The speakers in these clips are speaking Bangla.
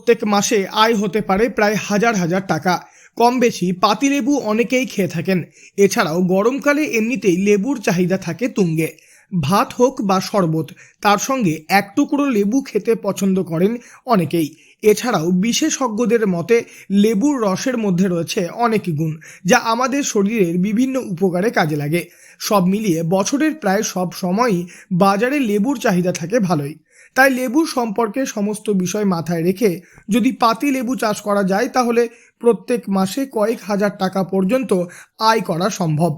প্রত্যেক মাসে আয় হতে পারে প্রায় হাজার হাজার টাকা। কম বেশি পাতিলেবু অনেকেই খেয়ে থাকেন। এছাড়াও গরমকালে এমনিতেই লেবুর চাহিদা থাকে তুঙ্গে। ভাত হোক বা শরবত, তার সঙ্গে এক টুকরো লেবু খেতে পছন্দ করেন অনেকেই। এছাড়াও বিশেষজ্ঞদের মতে লেবুর রসের মধ্যে রয়েছে অনেক গুণ, যা আমাদের শরীরের বিভিন্ন উপকারে কাজে লাগে। সব মিলিয়ে বছরের প্রায় সব সময়ই বাজারে লেবুর চাহিদা থাকে ভালোই। তাই লেবু সম্পর্কে সমস্ত বিষয় মাথায় রেখে যদি পাতি লেবু চাষ করা যায়, তাহলে প্রত্যেক মাসে কয়েক হাজার টাকা পর্যন্ত আয় করা সম্ভব।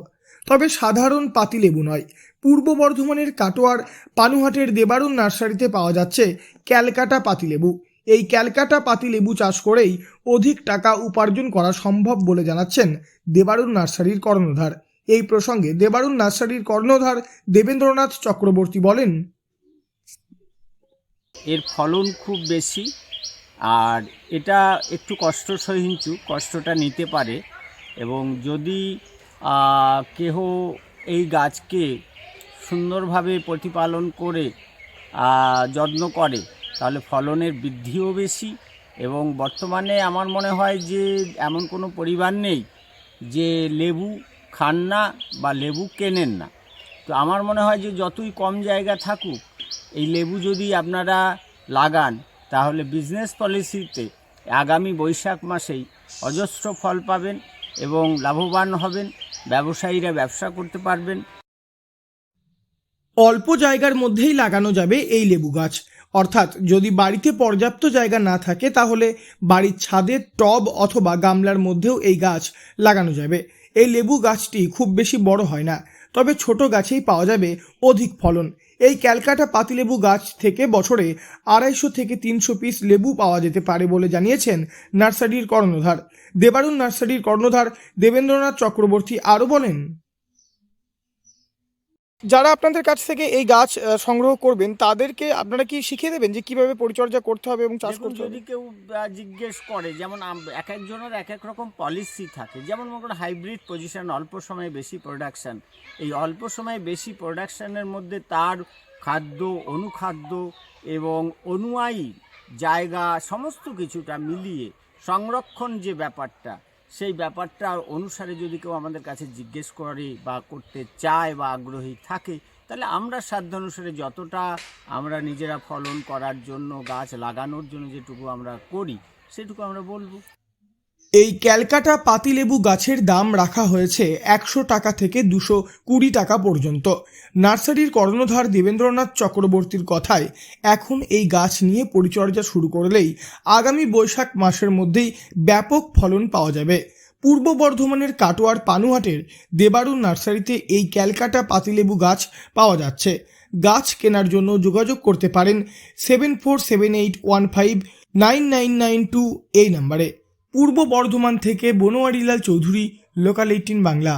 তবে সাধারণ পাতি লেবু নয়, পূর্ব বর্ধমানের কাটোয়ার পানুহাটের দেবারুণ নার্সারিতে পাওয়া যাচ্ছে ক্যালকাটা পাতিলেবু। এই ক্যালকাটা পাতিলেবু চাষ করেই অধিক টাকা উপার্জন করা সম্ভব বলে জানাচ্ছেন দেবারুণ নার্সারির কর্ণধার। এই প্রসঙ্গে দেবারুণ নার্সারির কর্ণধার দেবেন্দ্রনাথ চক্রবর্তী বলেন, এর ফলন খুব বেশি, আর এটা একটু কষ্ট সহিঞ্চু, কষ্টটা নিতে পারে। এবং যদি কেহ এই গাছকে সুন্দরভাবে প্রতিপালন করে যত্ন করে, তাহলে ফলনের বৃদ্ধিও বেশি। এবং বর্তমানে আমার মনে হয় যে এমন কোনো পরিবার নেই যে লেবু খান না বা লেবু কেনেন না। তো আমার মনে হয় যে যতই কম জায়গা থাকুক, এই লেবু যদি আপনারা লাগান, তাহলে বিজনেস পলিসিতে আগামী বৈশাখ মাসেই অজস্র ফল পাবেন এবং লাভবান হবেন। ব্যবসায়ীরা ব্যবসা করতে পারবেন। অল্প জায়গার মধ্যেই লাগানো যাবে এই লেবু গাছ। অর্থাৎ যদি বাড়িতে পর্যাপ্ত জায়গা না থাকে, তাহলে বাড়ির ছাদে টব অথবা গামলার মধ্যেও এই গাছ লাগানো যাবে। এই লেবু গাছটি খুব বেশি বড় হয় না, তবে ছোট গাছেই পাওয়া যাবে অধিক ফলন। এই ক্যালকাটা পাতিলেবু গাছ থেকে বছরে 250 থেকে 300 পিস লেবু পাওয়া যেতে পারে বলে জানিয়েছেন নার্সারির কর্ণধার। দেবারুণ নার্সারির কর্ণধার দেবেন্দ্রনাথ চক্রবর্তী আরও বলেন, যারা আপনাদের কাছ থেকে এই গাছ সংগ্রহ করবেন, তাদেরকে আপনারা কি শিখিয়ে দেবেন যে কিভাবে পরিচর্যা করতে হবে এবং চাষ করতে হবে? যদি কেউ জিজ্ঞেস করে, যেমন এক একজনের এক এক রকম পলিসি থাকে। যেমন মনে করুন হাইব্রিড পজিশন, অল্প সময়ে বেশি প্রোডাকশান। এই অল্প সময়ে বেশি প্রোডাকশানের মধ্যে তার খাদ্য, অনুখাদ্য এবং অনুয়ায়ী জায়গা সমস্ত কিছুটা মিলিয়ে সংরক্ষণ যে ব্যাপারটা, সেই ব্যাপারটা অনুসারে যদি কেউ আমাদের কাছে জিজ্ঞেস করে বা করতে চায় বা আগ্রহী থাকে, তাহলে আমরা সাধ্য অনুসারে যতটা আমরা নিজেরা ফলন করার জন্য, গাছ লাগানোর জন্য যেটুকু আমরা করি, সেটুকু আমরা বলবো। এই ক্যালকাটা পাতিলেবু গাছের দাম রাখা হয়েছে 100 টাকা থেকে 220 টাকা পর্যন্ত। নার্সারির কর্ণধার দেবেন্দ্রনাথ চক্রবর্তীর কথায় এখন এই গাছ নিয়ে পরিচর্যা শুরু করলেই আগামী বৈশাখ মাসের মধ্যেই ব্যাপক ফলন পাওয়া যাবে। পূর্ব বর্ধমানের কাটোয়ার পানুহাটের দেবারুণ নার্সারিতে এই ক্যালকাটা পাতিলেবু গাছ পাওয়া যাচ্ছে। গাছ কেনার জন্য যোগাযোগ করতে পারেন 7478159992 এই নম্বরে। পূর্ব বর্ধমান থেকে বনোয়ারিলাল চৌধুরী, লোকাল 18 বাংলা।